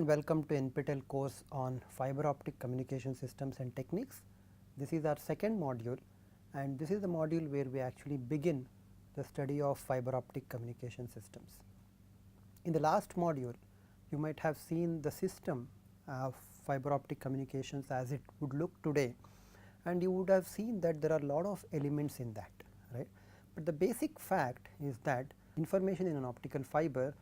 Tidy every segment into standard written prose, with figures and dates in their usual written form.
and welcome to NPTEL course on fiber optic communication systems and techniques. This is our second module and this is the module where we actually begin the study of fiber optic communication systems. In the last module you might have seen the system of fiber optic communications as it would look today, and you would have seen that there are a lot of elements in that, right. But the basic fact is that information in an optical fiber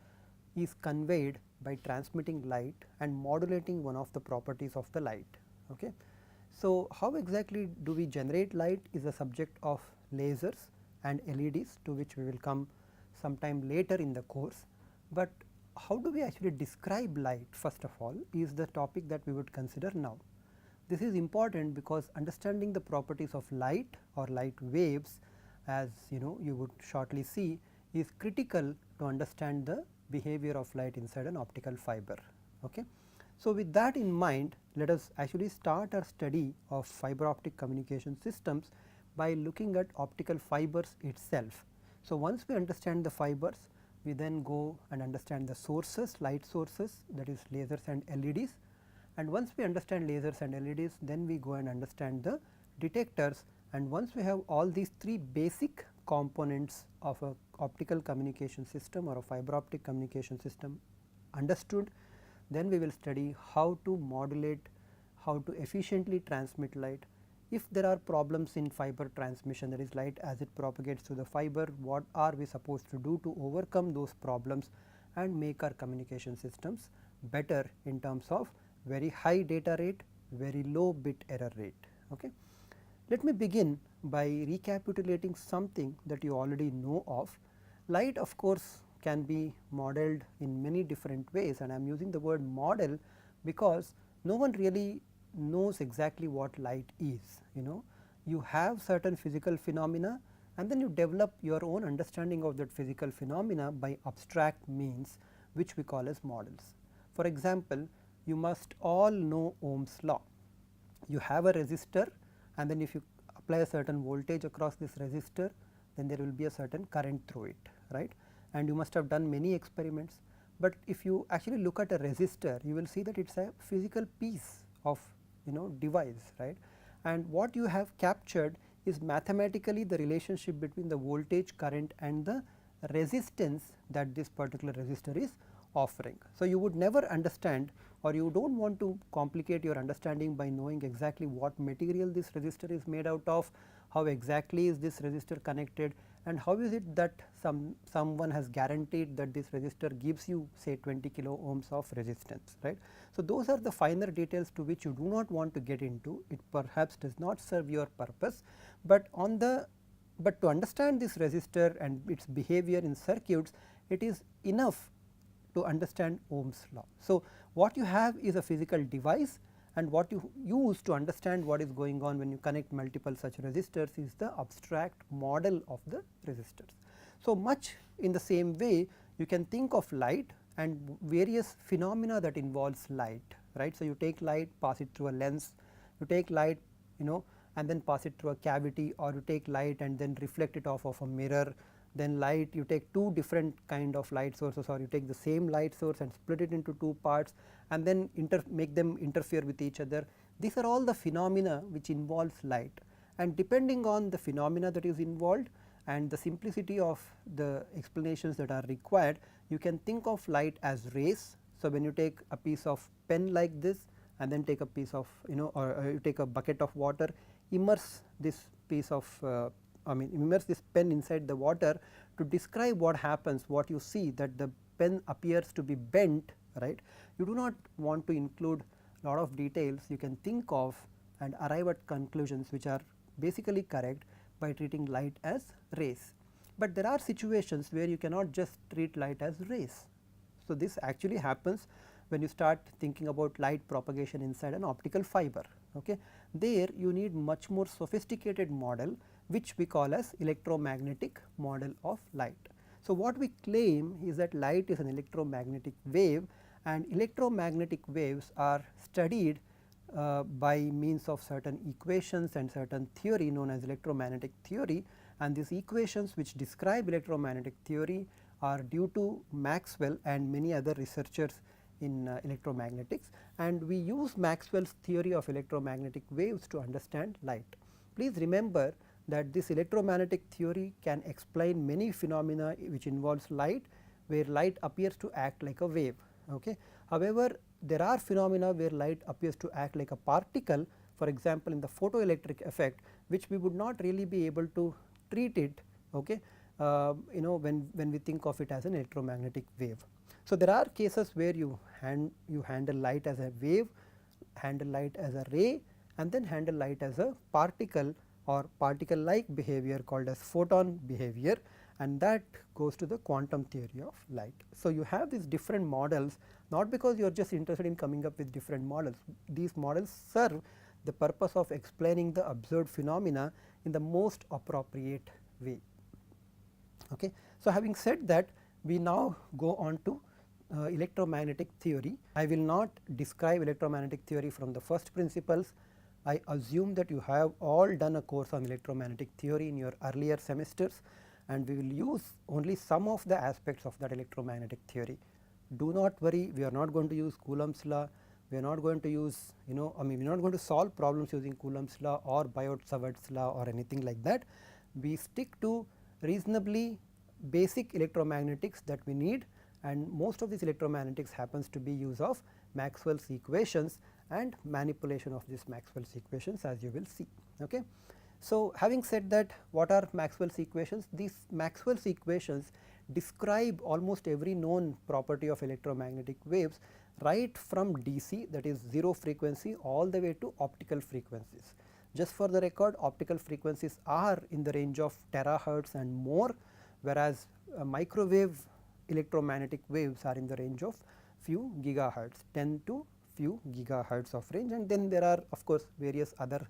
is conveyed by transmitting light and modulating one of the properties of the light. Okay. So, how exactly do we generate light is the subject of lasers and LEDs, to which we will come sometime later in the course, but how do we actually describe light first of all is the topic that we would consider now. This is important because understanding the properties of light or light waves, as you would shortly see, is critical to understand the behavior of light inside an optical fiber. Okay. So, with that in mind, let us actually start our study of fiber optic communication systems by looking at optical fibers itself. So, once we understand the fibers, we then go and understand the sources, light sources, that is lasers and LEDs, and once we understand lasers and LEDs, then we go and understand the detectors, and once we have all these three basic components of a optical communication system or a fiber optic communication system understood, then we will study how to modulate, how to efficiently transmit light. If there are problems in fiber transmission, that is light as it propagates through the fiber, what are we supposed to do to overcome those problems and make our communication systems better in terms of very high data rate, very low bit error rate. Okay. Let me begin by recapitulating something that you already know of. Light of course can be modeled in many different ways, and I am using the word model because no one really knows exactly what light is. You have certain physical phenomena and then you develop your own understanding of that physical phenomena by abstract means, which we call as models. For example, you must all know Ohm's law. You have a resistor, and then if you apply a certain voltage across this resistor, then there will be a certain current through it, right. And you must have done many experiments, but if you actually look at a resistor, you will see that it is a physical piece of device, right. And what you have captured is mathematically the relationship between the voltage, current and the resistance that this particular resistor is offering. So, you would never understand, or you do not want to complicate your understanding by knowing exactly what material this resistor is made out of, how exactly is this resistor connected, and how is it that someone has guaranteed that this resistor gives you say 20 kilo ohms of resistance, right. So, those are the finer details to which you do not want to get into. It perhaps does not serve your purpose, but to understand this resistor and its behavior in circuits, it is enough to understand Ohm's law. So, what you have is a physical device, and what you use to understand what is going on when you connect multiple such resistors is the abstract model of the resistors. So, much in the same way you can think of light and various phenomena that involves light, right. So, you take light, pass it through a lens, you take light and then pass it through a cavity, or you take light and then reflect it off of a mirror. Then light, you take two different kind of light sources, or you take the same light source and split it into two parts and then make them interfere with each other. These are all the phenomena which involves light, and depending on the phenomena that is involved and the simplicity of the explanations that are required, you can think of light as rays. So, when you take a piece of pen like this and then take a piece of or you take a bucket of water, immerse this piece of immerse this pen inside the water, to describe what happens, what you see, that the pen appears to be bent, right. You do not want to include lot of details. You can think of and arrive at conclusions which are basically correct by treating light as rays. But there are situations where you cannot just treat light as rays. So, this actually happens when you start thinking about light propagation inside an optical fiber. Okay. There you need much more sophisticated model, which we call as electromagnetic model of light. So, what we claim is that light is an electromagnetic wave, and electromagnetic waves are studied by means of certain equations and certain theory known as electromagnetic theory, and these equations which describe electromagnetic theory are due to Maxwell and many other researchers in electromagnetics, and we use Maxwell's theory of electromagnetic waves to understand light. Please remember that this electromagnetic theory can explain many phenomena which involves light, where light appears to act like a wave. Okay. However, there are phenomena where light appears to act like a particle, for example, in the photoelectric effect, which we would not really be able to treat it, okay, when we think of it as an electromagnetic wave. So, there are cases where you handle light as a wave, handle light as a ray, and then handle light as a particle or particle like behavior called as photon behavior, and that goes to the quantum theory of light. So, you have these different models, not because you are just interested in coming up with different models. These models serve the purpose of explaining the observed phenomena in the most appropriate way. Okay. So, having said that, we now go on to electromagnetic theory. I will not describe electromagnetic theory from the first principles. I assume that you have all done a course on electromagnetic theory in your earlier semesters, and we will use only some of the aspects of that electromagnetic theory. Do not worry, we are not going to use Coulomb's law, we are not going to use we are not going to solve problems using Coulomb's law or Biot-Savart's law or anything like that. We stick to reasonably basic electromagnetics that we need, and most of this electromagnetics happens to be use of Maxwell's equations and manipulation of these Maxwell's equations, as you will see. Okay. So, having said that, what are Maxwell's equations? These Maxwell's equations describe almost every known property of electromagnetic waves, right from DC, that is 0 frequency, all the way to optical frequencies. Just for the record, optical frequencies are in the range of terahertz and more, whereas microwave electromagnetic waves are in the range of few gigahertz, 10 to few gigahertz of range, and then there are of course various other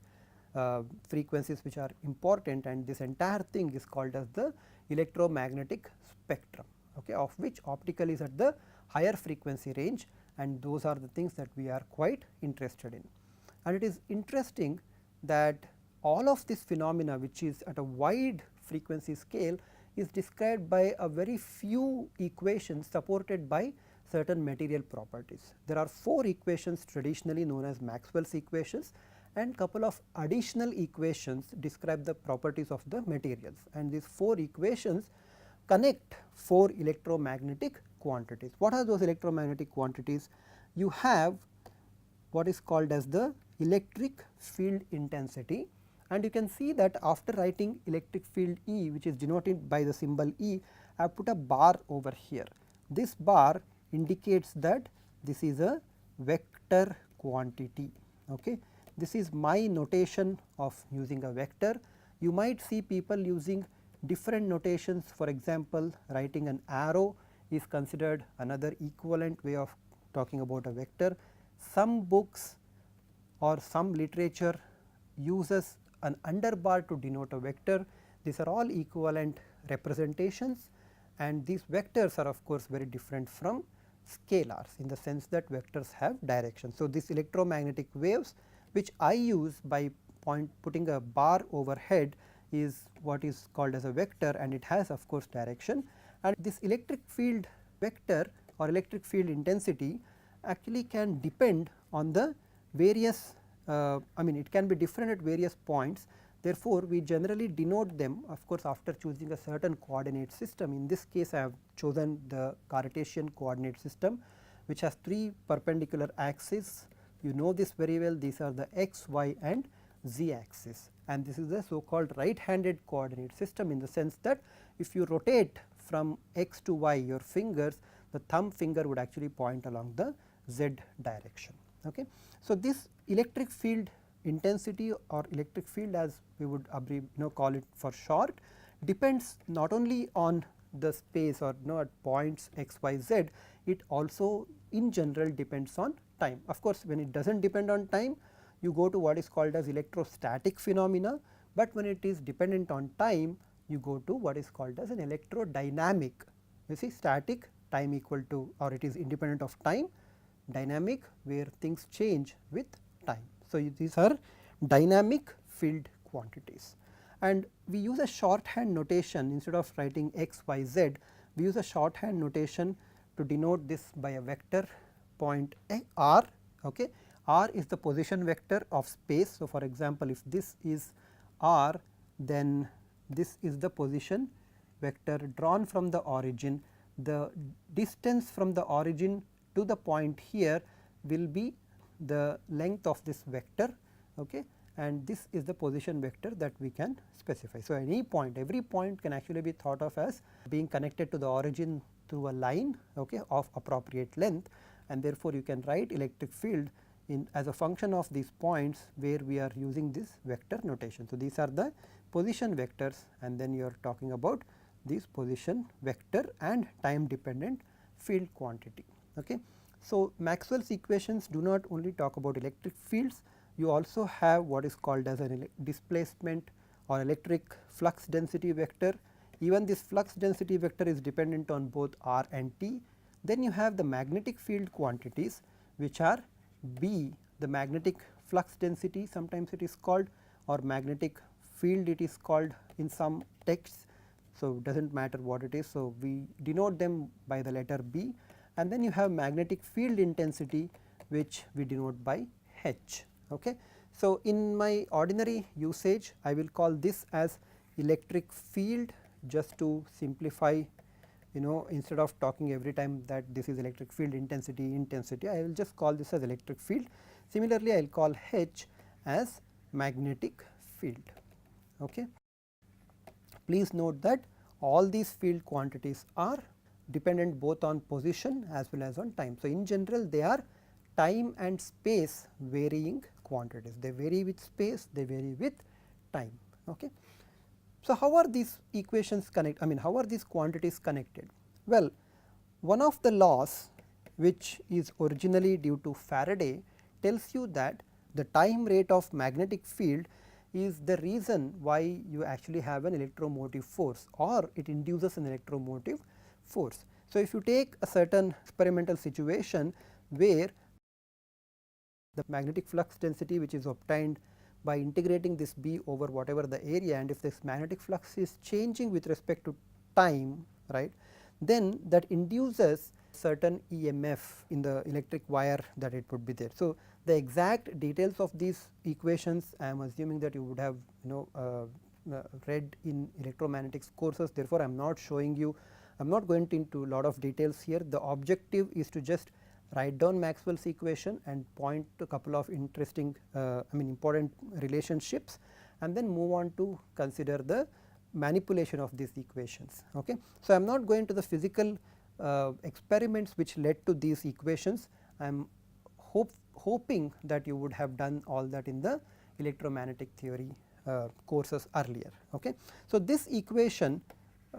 frequencies which are important, and this entire thing is called as the electromagnetic spectrum, okay, of which optical is at the higher frequency range, and those are the things that we are quite interested in. And it is interesting that all of this phenomena, which is at a wide frequency scale, is described by a very few equations supported by certain material properties. There are 4 equations traditionally known as Maxwell's equations, and couple of additional equations describe the properties of the materials, and these 4 equations connect 4 electromagnetic quantities. What are those electromagnetic quantities? You have what is called as the electric field intensity, and you can see that after writing electric field E, which is denoted by the symbol E, I have put a bar over here. This bar indicates that this is a vector quantity. Okay. This is my notation of using a vector. You might see people using different notations. For example, writing an arrow is considered another equivalent way of talking about a vector. Some books or some literature uses an underbar to denote a vector. These are all equivalent representations, and these vectors are of course very different from scalars in the sense that vectors have direction. So, these electromagnetic waves which I use by putting a bar overhead is what is called as a vector, and it has of course direction, and this electric field vector or electric field intensity actually can depend on the various it can be different at various points. Therefore, we generally denote them of course after choosing a certain coordinate system. In this case, I have chosen the Cartesian coordinate system, which has 3 perpendicular axes. You know this very well, these are the x, y and z axis, and this is the so called right handed coordinate system, in the sense that if you rotate from x to y your fingers, the thumb finger would actually point along the z direction. Okay. So, this electric field intensity or electric field, as we would call it for short, depends not only on the space or at points x, y, z, it also in general depends on time. Of course, when it does not depend on time, you go to what is called as electrostatic phenomena, but when it is dependent on time, you go to what is called as an electrodynamic. You see, static, time equal to, or it is independent of time, dynamic where things change with time. So, these are dynamic field quantities, and we use a shorthand notation instead of writing x, y, z. We use a shorthand notation to denote this by a vector point r. Okay. R is the position vector of space. So, for example, if this is r, then this is the position vector drawn from the origin. The distance from the origin to the point here will be the length of this vector, okay, and this is the position vector that we can specify. So, any point, every point can actually be thought of as being connected to the origin through a line, okay, of appropriate length, and therefore, you can write electric field in as a function of these points where we are using this vector notation. So, these are the position vectors, and then you are talking about this position vector and time dependent field quantity. Okay. So, Maxwell's equations do not only talk about electric fields, you also have what is called as a displacement or electric flux density vector. Even this flux density vector is dependent on both r and t. Then you have the magnetic field quantities, which are B, the magnetic flux density sometimes it is called, or magnetic field it is called in some texts. So, it does not matter what it is. So, we denote them by the letter B, and then you have magnetic field intensity, which we denote by H. Okay. So, in my ordinary usage I will call this as electric field, just to simplify, instead of talking every time that this is electric field intensity, I will just call this as electric field. Similarly, I will call H as magnetic field. Okay. Please note that all these field quantities are dependent both on position as well as on time. So, in general they are time and space varying quantities, they vary with space, they vary with time. Okay. So, how are these equations connected, how are these quantities connected? Well, one of the laws which is originally due to Faraday tells you that the time rate of magnetic field is the reason why you actually have an electromotive force, or it induces an electromotive force. So, if you take a certain experimental situation where the magnetic flux density which is obtained by integrating this B over whatever the area, and if this magnetic flux is changing with respect to time, right, then that induces certain EMF in the electric wire that it would be there. So, the exact details of these equations I am assuming that you would have read in electromagnetics courses, therefore, I am not showing you, I am not going into a lot of details here. The objective is to just write down Maxwell's equation and point to a couple of interesting important relationships, and then move on to consider the manipulation of these equations. Okay. So, I am not going to the physical experiments which led to these equations. I am hoping that you would have done all that in the electromagnetic theory courses earlier. Okay. So, this equation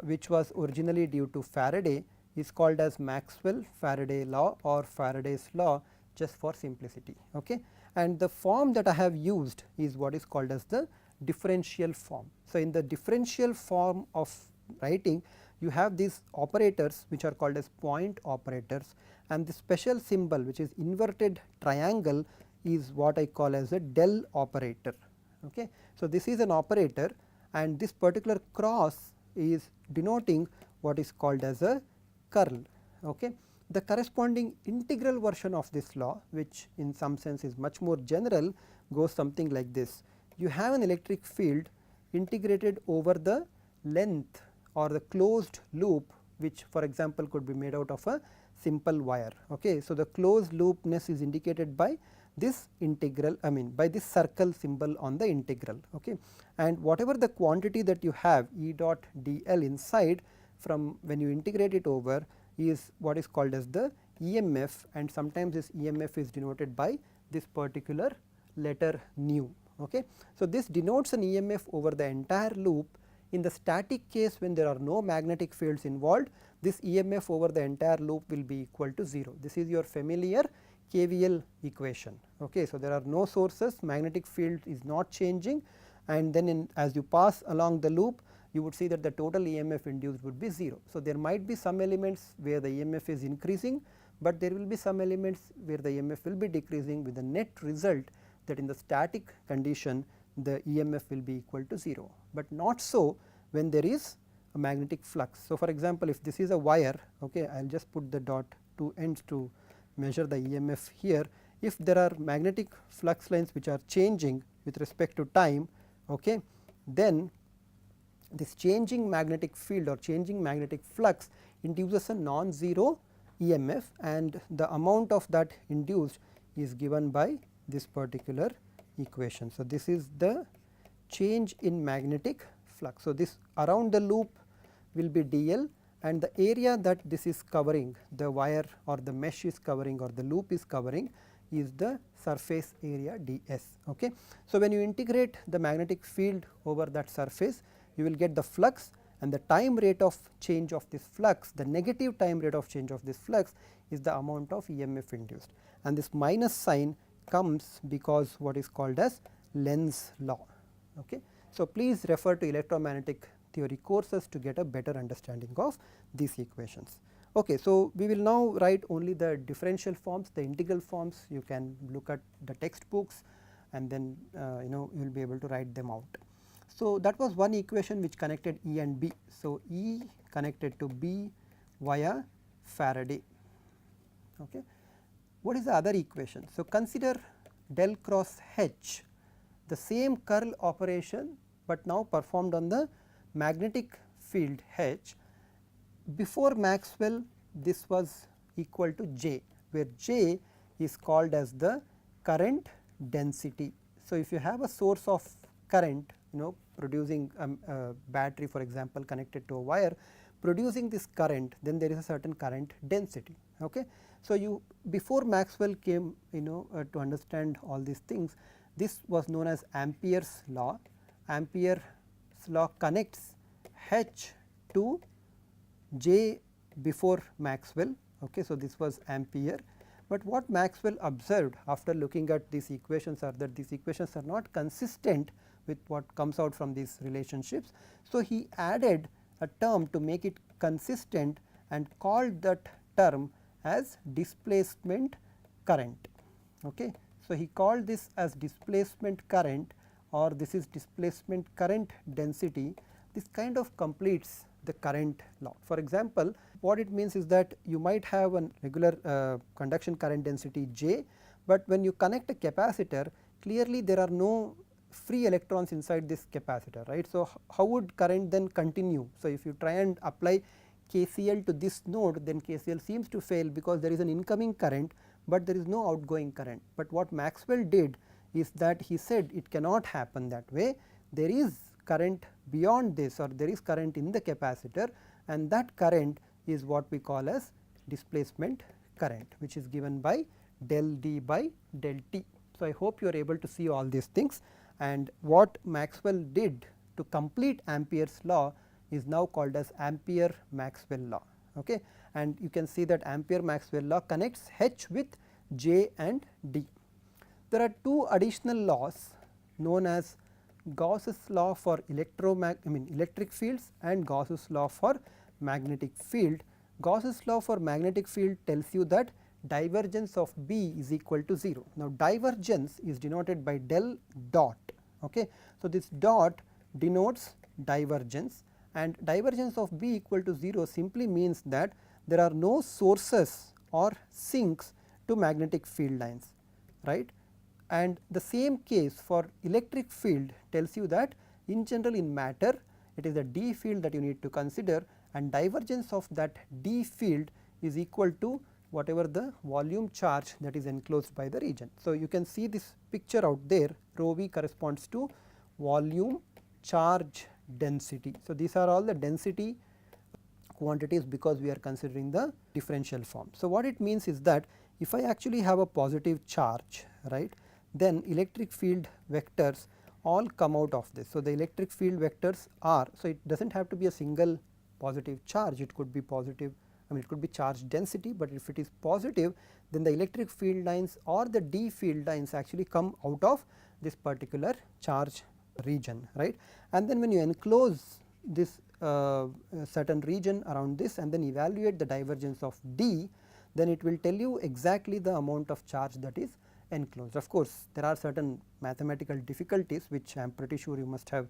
which was originally due to Faraday is called as Maxwell Faraday Law or Faraday's law, just for simplicity. Okay. And the form that I have used is what is called as the differential form. So, in the differential form of writing, you have these operators which are called as point operators, and the special symbol which is inverted triangle is what I call as a del operator. Okay. So, this is an operator, and this particular cross is denoting what is called as a curl. Okay. The corresponding integral version of this law, which in some sense is much more general, goes something like this. You have an electric field integrated over the length or the closed loop, which for example could be made out of a simple wire. Okay. So, the closed loopness is indicated by this integral, by this circle symbol on the integral. Okay. And whatever the quantity that you have E dot dl inside, from when you integrate it over, is what is called as the EMF, and sometimes this EMF is denoted by this particular letter nu. Okay. So, this denotes an EMF over the entire loop. In the static case, when there are no magnetic fields involved, this EMF over the entire loop will be equal to 0. This is your familiar KVL equation. Okay. So, there are no sources, magnetic field is not changing, and then as you pass along the loop, you would see that the total EMF induced would be 0. So, there might be some elements where the EMF is increasing, but there will be some elements where the EMF will be decreasing, with the net result that in the static condition the EMF will be equal to 0, but not so when there is a magnetic flux. So, for example, if this is a wire, okay, I will just put the dot two ends to measure the EMF here, if there are magnetic flux lines which are changing with respect to time, okay, then this changing magnetic field or changing magnetic flux induces a non-zero EMF, and the amount of that induced is given by this particular equation. So, this is the change in magnetic flux. So, this around the loop will be dl, and the area that this is covering, the wire or the mesh is covering or the loop is covering, is the surface area ds. Okay. So, when you integrate the magnetic field over that surface, you will get the flux, and the time rate of change of this flux, the negative time rate of change of this flux is the amount of EMF induced, and this minus sign comes because what is called as Lenz's law. Okay. So, please refer to electromagnetic theory courses to get a better understanding of these equations. Okay. So, we will now write only the differential forms, the integral forms. You can look at the textbooks, and then you will be able to write them out. So, that was one equation which connected E and B. So, E connected to B via Faraday. Okay. What is the other equation? So, consider del cross H, the same curl operation, but now performed on the magnetic field H. Before Maxwell, this was equal to J, where J is called as the current density. So, if you have a source of current, producing a battery, for example, connected to a wire, producing this current, then there is a certain current density. Okay. So, you before Maxwell came to understand all these things, this was known as Ampere's law. Ampere's law connects H to J before Maxwell. Okay. So, this was Ampere, but what Maxwell observed after looking at these equations are that these equations are not consistent with what comes out from these relationships. So, he added a term to make it consistent and called that term as displacement current. Okay. So, he called this as displacement current, or this is displacement current density. This kind of completes the current law. For example, what it means is that you might have a regular conduction current density J, but when you connect a capacitor, clearly there are no free electrons inside this capacitor, right. So, how would current then continue? So, if you try and apply KCL to this node, then KCL seems to fail because there is an incoming current, but there is no outgoing current. But what Maxwell did is that he said it cannot happen that way. There is current beyond this, or there is current in the capacitor, and that current is what we call as displacement current, which is given by del D by del T. So, I hope you are able to see all these things, and what Maxwell did to complete Ampere's law is now called as Ampere Maxwell law. Okay. And you can see that Ampere Maxwell law connects H with J and D. There are two additional laws known as Gauss's law for electric fields and Gauss's law for magnetic field. Gauss's law for magnetic field tells you that divergence of B is equal to 0. Now, divergence is denoted by del dot. Okay. So, this dot denotes divergence, and divergence of B equal to 0 simply means that there are no sources or sinks to magnetic field lines, right. And the same case for electric field tells you that in general in matter it is a D field that you need to consider, and divergence of that D field is equal to whatever the volume charge that is enclosed by the region. So, you can see this picture out there, rho v corresponds to volume charge density. So, these are all the density quantities because we are considering the differential form. So, what it means is that if I actually have a positive charge, right, then electric field vectors all come out of this. So, the electric field vectors are, so it does not have to be a single positive charge, it could be positive, it could be charge density, but if it is positive, then the electric field lines or the D field lines actually come out of this particular charge region, right. And then when you enclose this certain region around this and then evaluate the divergence of D, then it will tell you exactly the amount of charge that is enclosed. Of course, there are certain mathematical difficulties which I am pretty sure you must have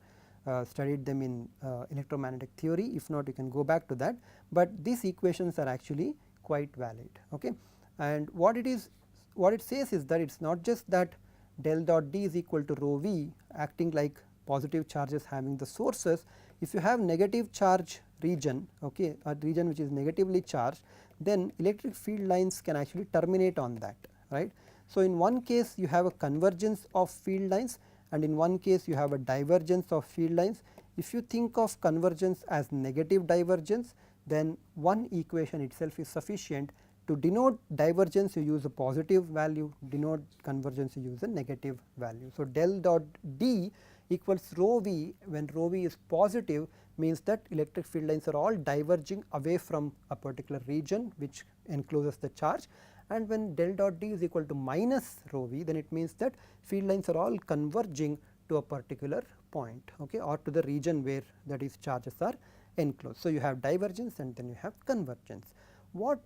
studied them in electromagnetic theory. If not, you can go back to that, but these equations are actually quite valid. Okay. and what it says is that it is not just that del dot D is equal to rho v acting like positive charges having the sources. If you have negative charge region, okay, a region which is negatively charged, then electric field lines can actually terminate on that, right. So, in one case you have a convergence of field lines and in one case you have a divergence of field lines. If you think of convergence as negative divergence, then one equation itself is sufficient. To denote divergence you use a positive value, denote convergence you use a negative value. So, del dot D equals rho v when rho v is positive means that electric field lines are all diverging away from a particular region which encloses the charge, and when del dot D is equal to minus rho v, then it means that field lines are all converging to a particular point, okay, or to the region where that is charges are enclosed. So, you have divergence and then you have convergence. What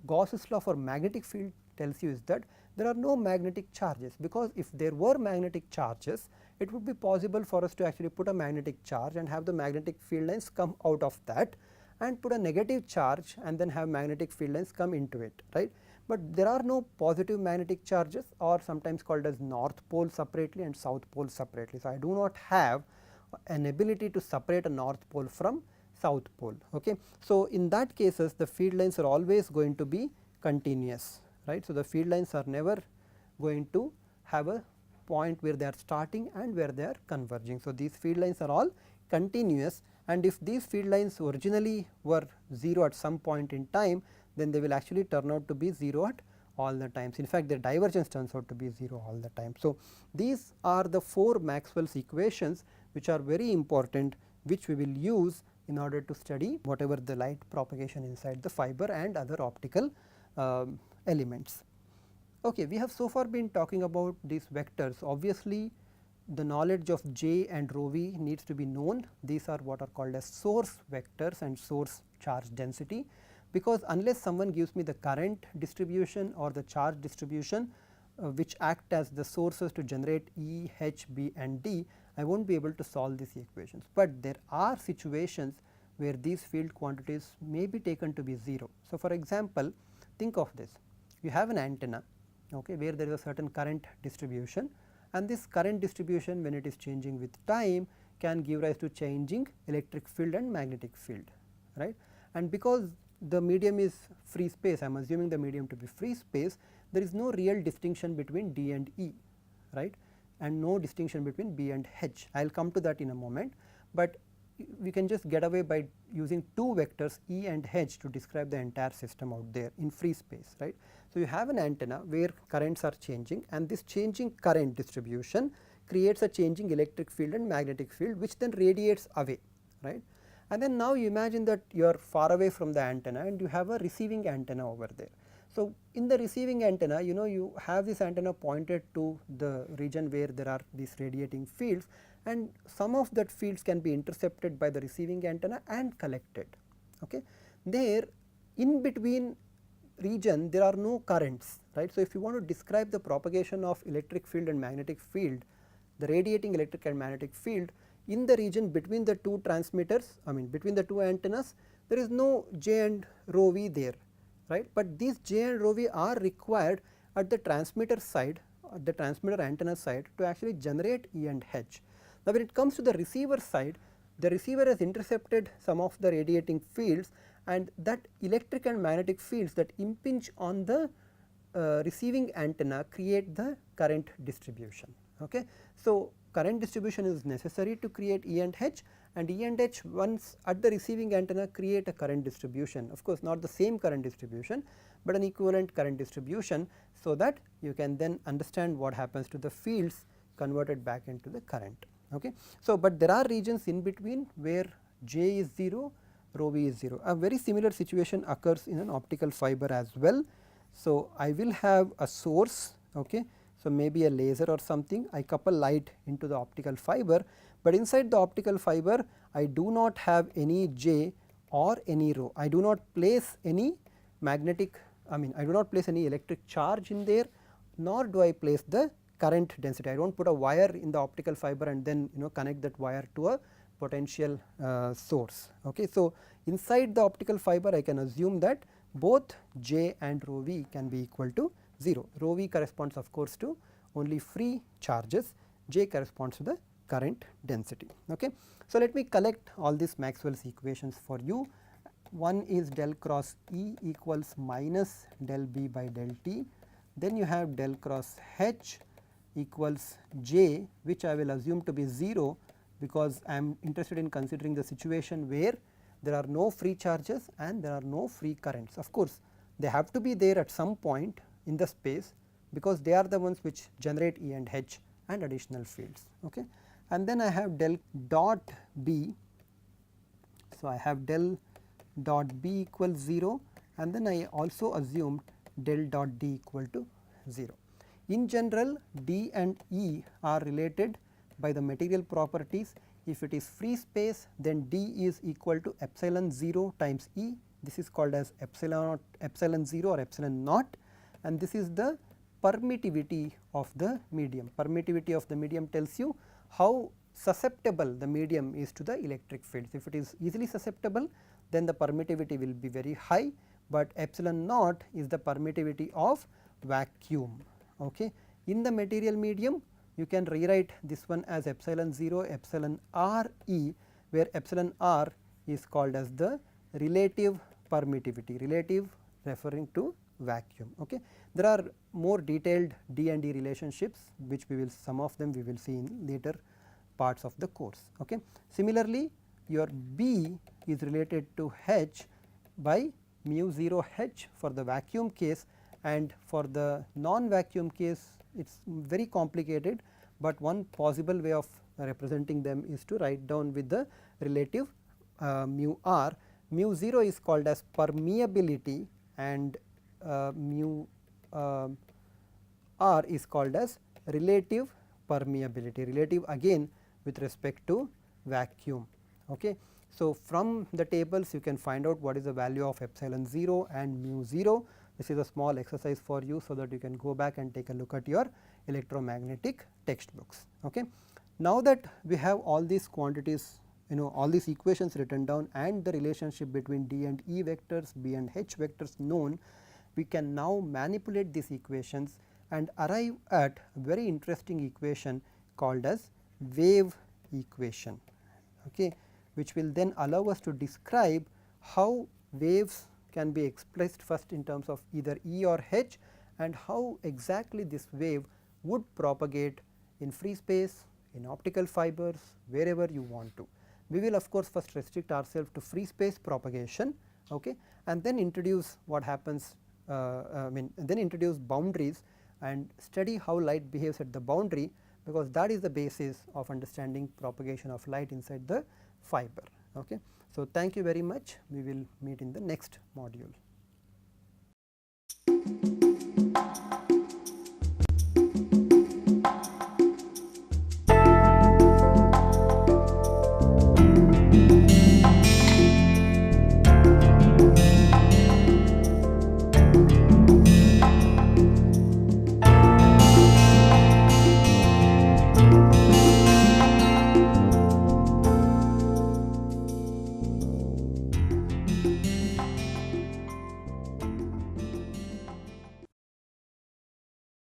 Gauss's law for magnetic field tells you is that there are no magnetic charges, because if there were magnetic charges it would be possible for us to actually put a magnetic charge and have the magnetic field lines come out of that, and put a negative charge and then have magnetic field lines come into it, right. But there are no positive magnetic charges, or sometimes called as north pole separately and south pole separately. So, I do not have an ability to separate a north pole from south pole, okay. So, in that cases the field lines are always going to be continuous, right. So, the field lines are never going to have a point where they are starting and where they are converging. So, these field lines are all continuous, and if these field lines originally were 0 at some point in time, then they will actually turn out to be 0 at all the times. In fact, their divergence turns out to be 0 all the time. So, these are the 4 Maxwell's equations which are very important, which we will use in order to study whatever the light propagation inside the fiber and other optical elements. Okay, we have so far been talking about these vectors. Obviously, the knowledge of J and rho v needs to be known. These are what are called as source vectors and source charge density, because unless someone gives me the current distribution or the charge distribution which act as the sources to generate E, H, B and D, I will not be able to solve these equations. But there are situations where these field quantities may be taken to be 0. So, for example, think of this: you have an antenna, okay, where there is a certain current distribution, and this current distribution when it is changing with time can give rise to changing electric field and magnetic field, right. And because the medium is free space, I am assuming the medium to be free space, there is no real distinction between D and E, right, and no distinction between B and H. I will come to that in a moment, but we can just get away by using 2 vectors E and H to describe the entire system out there in free space, right. So, you have an antenna where currents are changing, and this changing current distribution creates a changing electric field and magnetic field which then radiates away, right. And then now you imagine that you are far away from the antenna and you have a receiving antenna over there. So, in the receiving antenna, you have this antenna pointed to the region where there are these radiating fields, and some of that fields can be intercepted by the receiving antenna and collected, okay. There in between region there are no currents, right. So, if you want to describe the propagation of electric field and magnetic field, the radiating electric and magnetic field in the region between the 2 transmitters, I mean between the 2 antennas, there is no J and rho v there, right. But these J and rho v are required at the transmitter side, at the transmitter antenna side, to actually generate E and H. Now, when it comes to the receiver side, the receiver has intercepted some of the radiating fields, and that electric and magnetic fields that impinge on the receiving antenna create the current distribution, okay. So, current distribution is necessary to create E and H, and E and H once at the receiving antenna create a current distribution, of course not the same current distribution, but an equivalent current distribution, so that you can then understand what happens to the fields converted back into the current, okay. So, but there are regions in between where J is 0, rho v is 0. A very similar situation occurs in an optical fiber as well. So, I will have a source, okay. So, maybe a laser or something, I couple light into the optical fiber, but inside the optical fiber I do not have any J or any rho. I do not place any magnetic, I mean I do not place any electric charge in there, nor do I place the current density. I do not put a wire in the optical fiber and then connect that wire to a potential source, okay. So, inside the optical fiber I can assume that both J and rho v can be equal to 0. Rho v corresponds of course to only free charges, J corresponds to the current density. Okay. So, let me collect all these Maxwell's equations for you. One is del cross E equals minus del B by del T, then you have del cross H equals J, which I will assume to be 0 because I am interested in considering the situation where there are no free charges and there are no free currents. Of course, they have to be there at some point in the space because they are the ones which generate E and H and additional fields. Okay. And then I have del dot B. So, I have del dot B equals 0 and then I also assumed del dot D equal to 0. In general, D and E are related by the material properties. If it is free space, then D is equal to epsilon 0 times E. This is called as epsilon 0 or epsilon naught, and this is the permittivity of the medium. Permittivity of the medium tells you how susceptible the medium is to the electric fields. If it is easily susceptible, then the permittivity will be very high, but epsilon naught is the permittivity of vacuum. Okay. In the material medium, you can rewrite this one as epsilon 0 epsilon r E, where epsilon r is called as the relative permittivity, relative referring to vacuum. Okay. There are more detailed D and E relationships which we will, some of them we will see in later parts of the course. Okay. Similarly, your B is related to H by mu 0 H for the vacuum case, and for the non-vacuum case it is very complicated, but one possible way of representing them is to write down with the relative mu r. Mu 0 is called as permeability and mu r is called as relative permeability, relative again with respect to vacuum. Okay. So, from the tables you can find out what is the value of epsilon 0 and mu 0. This is a small exercise for you, so that you can go back and take a look at your electromagnetic textbooks. Okay. Now that we have all these quantities, all these equations written down and the relationship between D and E vectors, B and H vectors known, we can now manipulate these equations and arrive at a very interesting equation called as wave equation, okay, which will then allow us to describe how waves can be expressed first in terms of either E or H, and how exactly this wave would propagate in free space, in optical fibers, wherever you want to. We will of course first restrict ourselves to free space propagation, okay, and then introduce what happens, then introduce boundaries and study how light behaves at the boundary, because that is the basis of understanding propagation of light inside the fiber. Okay. So, thank you very much. We will meet in the next module.